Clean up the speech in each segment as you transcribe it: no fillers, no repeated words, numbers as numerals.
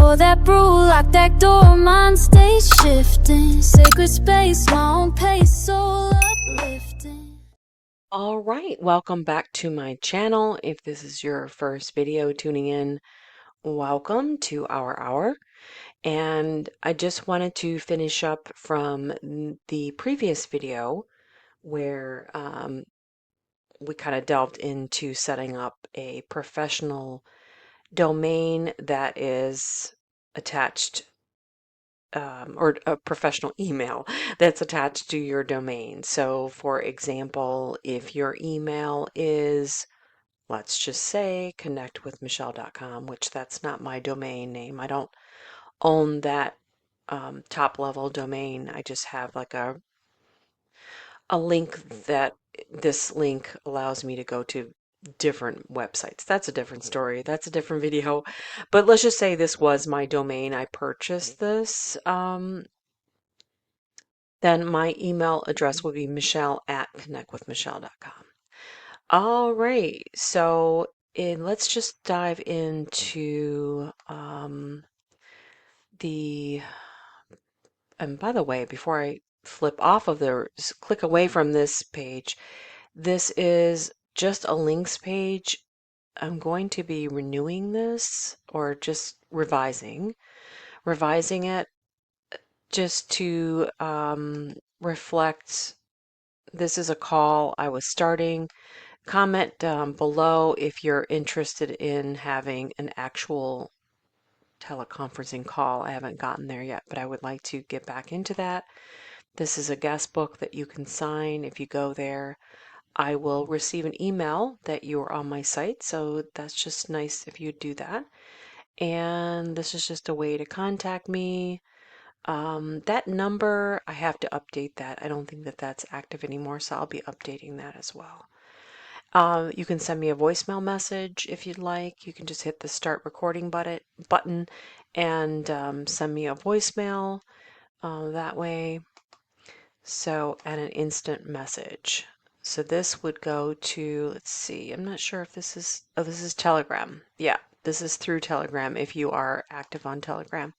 Pour that brew, lock that door, mind stays shifting. Sacred space, my own pace, soul uplifting. All right, welcome back to my channel. If this is your first video tuning in, welcome to our hour. And I just wanted to finish up from the previous video where we kind of delved into setting up a professional domain that is attached or a professional email that's attached to your domain. So, for example, if your email is, let's just say, connectwithmichelle.com, which that's not my domain name. I don't own that top level domain. I just have like a link that this link allows me to go to different websites. That's a different story. That's a different video. But let's just say this was my domain. I purchased this. Then my email address would be michelle@connectwithmichelle.com. All right, so let's just dive into and by the way, before I flip off of click away from this page, this is just a links page. I'm going to be renewing this or just revising it just to reflect this is a call I was starting. Comment below if you're interested in having an actual teleconferencing call. I haven't gotten there yet, but I would like to get back into that. This is a guest book that you can sign. If you go there, I will receive an email that you are on my site, so that's just nice if you do that. And this is just a way to contact me. That number, I have to update that. I don't think that that's active anymore, so I'll be updating that as well. You can send me a voicemail message if you'd like. You can just hit the start recording button and send me a voicemail that way. So, and an instant message. So this would go to, let's see, I'm not sure if this is, oh, this is Telegram. Yeah, this is through Telegram if you are active on Telegram.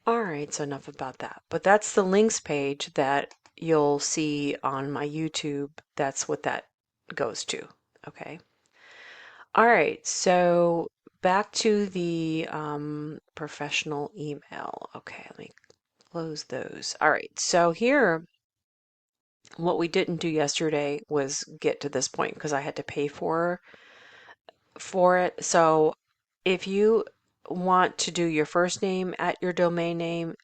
All right, so enough about that. But that's the links page that you'll see on my YouTube. That's what that goes to. Okay. All right, so back to the professional email. Okay, let me close those. All right, so here, what we didn't do yesterday was get to this point because I had to pay for it. So if you want to do your first name at your domain name,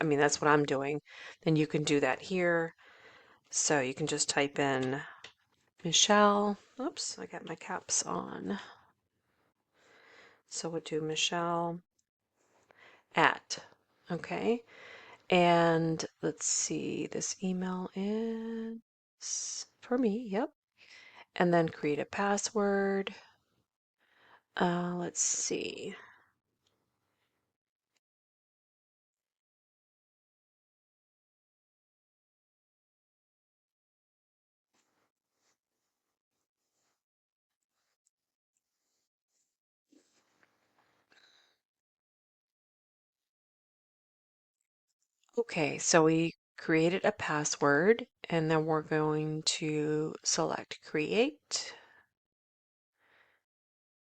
I mean, that's what I'm doing, then you can do that here. So you can just type in Michelle. Oops, I got my caps on. So we'll do Michelle at, okay. And let's see, this email is for me, yep. And then create a password. Let's see. Okay, so we created a password and then we're going to select create.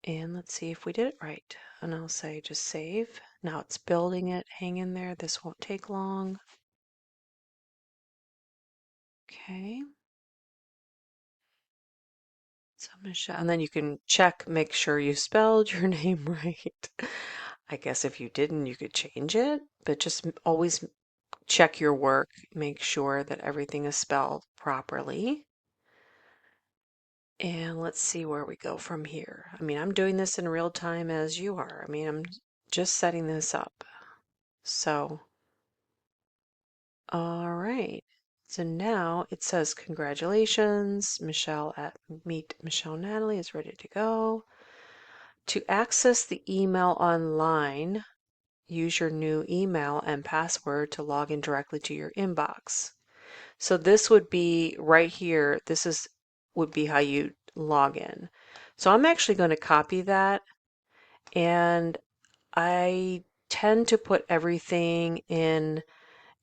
And let's see if we did it right. And I'll say just save. Now it's building it. Hang in there. This won't take long. Okay. So Michelle, and then you can check, make sure you spelled your name right. I guess if you didn't, you could change it, but just always check your work. Make sure that everything is spelled properly. And let's see where we go from here. I mean, I'm doing this in real time as you are. I mean, I'm just setting this up. So, all right. So now it says, congratulations, Michelle at Meet Michelle Natalie is ready to go. To access the email online, use your new email and password to log in directly to your inbox. So this would be right here. Would be how you log in. So I'm actually going to copy that and I tend to put everything in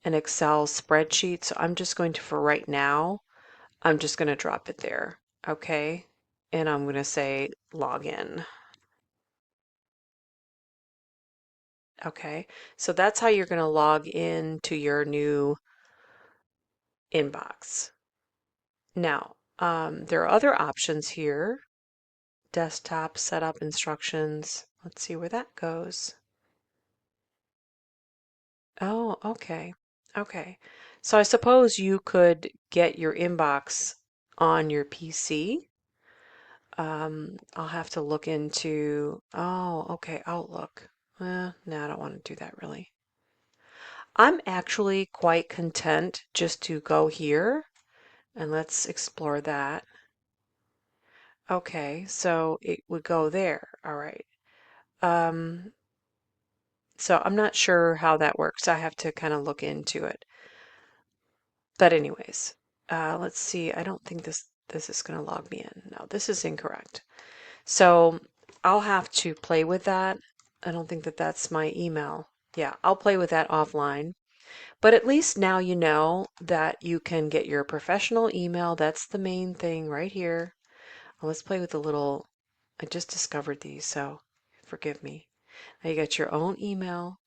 an Excel spreadsheet, so I'm just going to, for right now, I'm just going to drop it there, okay? And I'm going to say login. Okay, so that's how you're going to log in to your new inbox. Now, there are other options here. Desktop setup instructions. Let's see where that goes. Oh, okay. Okay. So I suppose you could get your inbox on your PC. I'll have to look into, oh, okay, Outlook. No, I don't want to do that really. I'm actually quite content just to go here and let's explore that. Okay, so it would go there. All right. Um, so I'm not sure how that works. I have to kind of look into it. But anyways, let's see. I don't think this is going to log me in. No, this is incorrect. So I'll have to play with that. I don't think that that's my email. Yeah, I'll play with that offline. But at least now you know that you can get your professional email. That's the main thing right here. Well, let's play with the little, I just discovered these, so forgive me. Now you got your own email,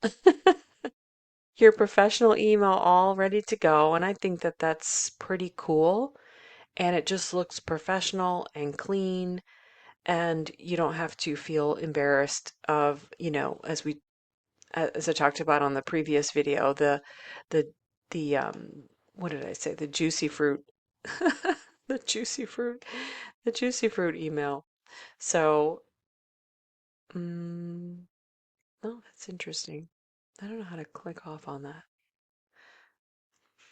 your professional email all ready to go. And I think that that's pretty cool. And it just looks professional and clean. And you don't have to feel embarrassed of, as I talked about on the previous video, the what did I say? The juicy fruit, the juicy fruit, the juicy fruit email. So, mm, oh, that's interesting. I don't know how to click off on that.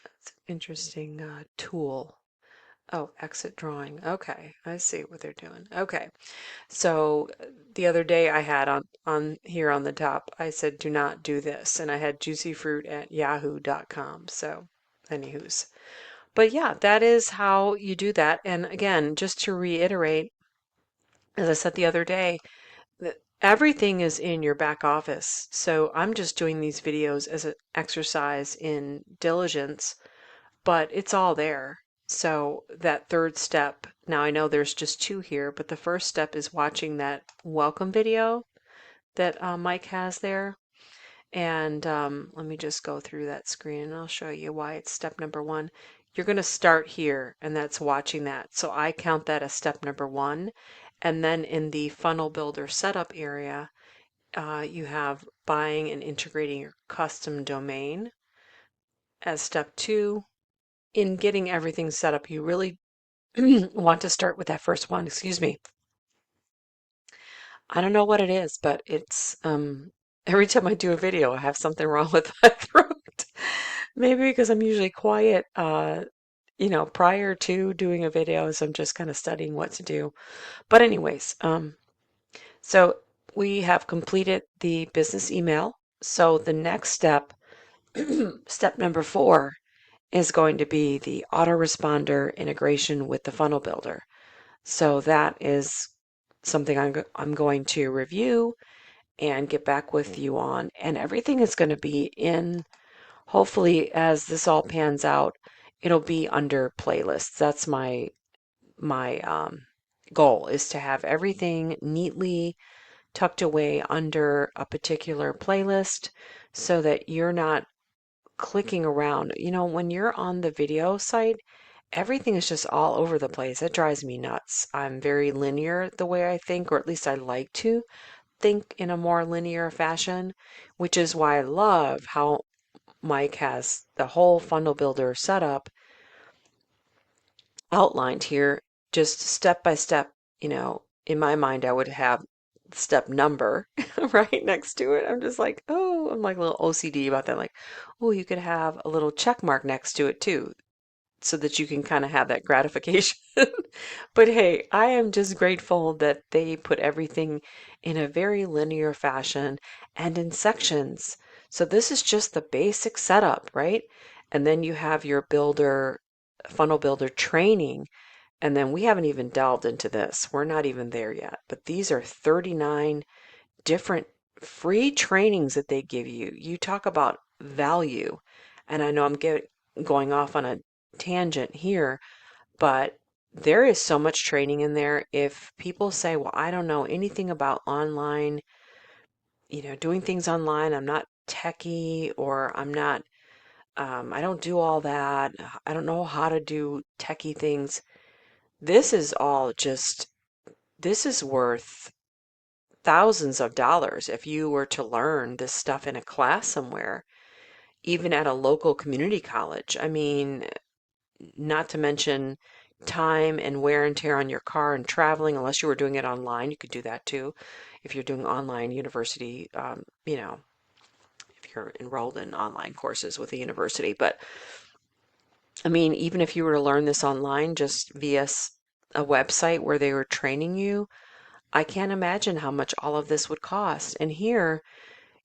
That's an interesting tool. Oh, exit drawing. Okay, I see what they're doing. Okay, so the other day I had on here on the top, I said do not do this, and I had juicyfruit at yahoo.com. So, anywho's. But yeah, that is how you do that. And again, just to reiterate, as I said the other day, that everything is in your back office. So I'm just doing these videos as an exercise in diligence, but it's all there. So that third step, now I know there's just two here, but the first step is watching that welcome video that Mike has there. And let me just go through that screen and I'll show you why it's step number one. You're going to start here, and that's watching that. So I count that as step number one. And then in the funnel builder setup area, you have buying and integrating your custom domain as step two. In getting everything set up, you really want to start with that first one. Excuse me. I don't know what it is, but it's every time I do a video, I have something wrong with my throat. Maybe because I'm usually quiet, prior to doing a video, so I'm just kind of studying what to do. But anyways, so we have completed the business email. So the next step, step number 4, is going to be the autoresponder integration with the funnel builder. So that is something I'm going to review and get back with you on. And everything is going to be in, hopefully, as this all pans out, it'll be under playlists. That's my goal, is to have everything neatly tucked away under a particular playlist so that you're not clicking around. When you're on the video site, everything is just all over the place. It drives me nuts. I'm very linear the way I think, or at least I like to think in a more linear fashion, which is why I love how Mike has the whole funnel builder setup outlined here, just step by step. In my mind, I would have step number right next to it. I'm just like, oh, I'm like a little OCD about that. Like, oh, you could have a little check mark next to it too, so that you can kind of have that gratification. But hey, I am just grateful that they put everything in a very linear fashion and in sections. So this is just the basic setup, right? And then you have your funnel builder training. And then we haven't even delved into this. We're not even there yet. But these are 39 different free trainings that they give you. You talk about value. And I know going off on a tangent here, but there is so much training in there. If people say, well, I don't know anything about online, doing things online, I'm not techie, or I'm not, I don't do all that, I don't know how to do techie things. This is all just, this is worth thousands of dollars if you were to learn this stuff in a class somewhere, even at a local community college. I mean, not to mention time and wear and tear on your car and traveling, unless you were doing it online. You could do that too if you're doing online university, if you're enrolled in online courses with a university. But I mean, even if you were to learn this online just via a website where they were training you, I can't imagine how much all of this would cost. And here,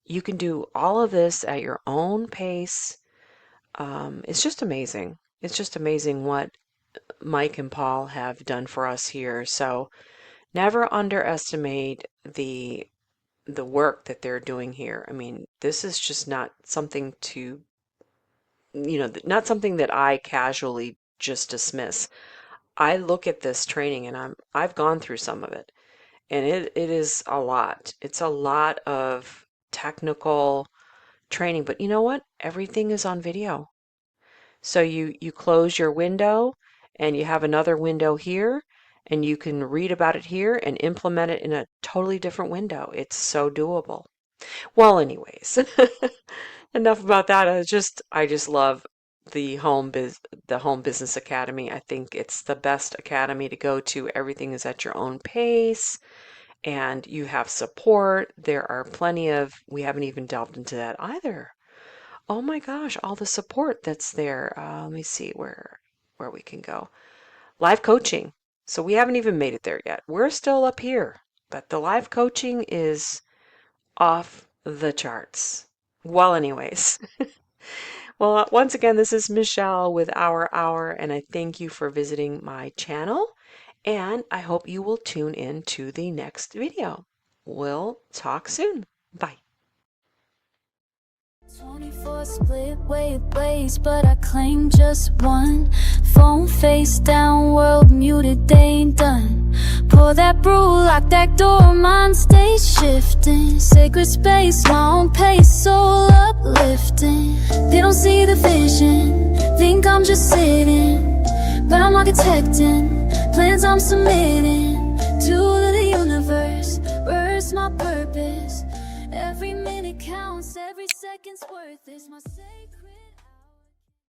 you can do all of this at your own pace. It's just amazing. It's just amazing what Mike and Paul have done for us here. So never underestimate the work that they're doing here. I mean, this is just not something to, not something that I casually just dismiss. I look at this training and I've gone through some of it, and it is a lot. It's a lot of technical training, but you know what? Everything is on video. So you close your window and you have another window here, and you can read about it here and implement it in a totally different window. It's so doable. Well, anyways, enough about that. I just love the Home Business Academy. I think it's the best academy to go to. Everything is at your own pace and you have support. There are plenty of, we haven't even delved into that either. Oh my gosh, all the support that's there. Let me see where we can go. Live coaching. So we haven't even made it there yet. We're still up here, but the live coaching is off the charts. Well, anyways. Well, once again, this is Michelle with Our Hour, and I thank you for visiting my channel, and I hope you will tune in to the next video. We'll talk soon. Bye. 24 split way ways, but I claim just one. Phone face down, world muted, they ain't done. Pour that brew, lock that door, mind stays shifting. Sacred space, my own pace, soul uplifting. They don't see the vision, think I'm just sitting, but I'm architecting plans I'm submitting to the universe. Where's my purpose? Every minute counts, every second's worth. It's my sacred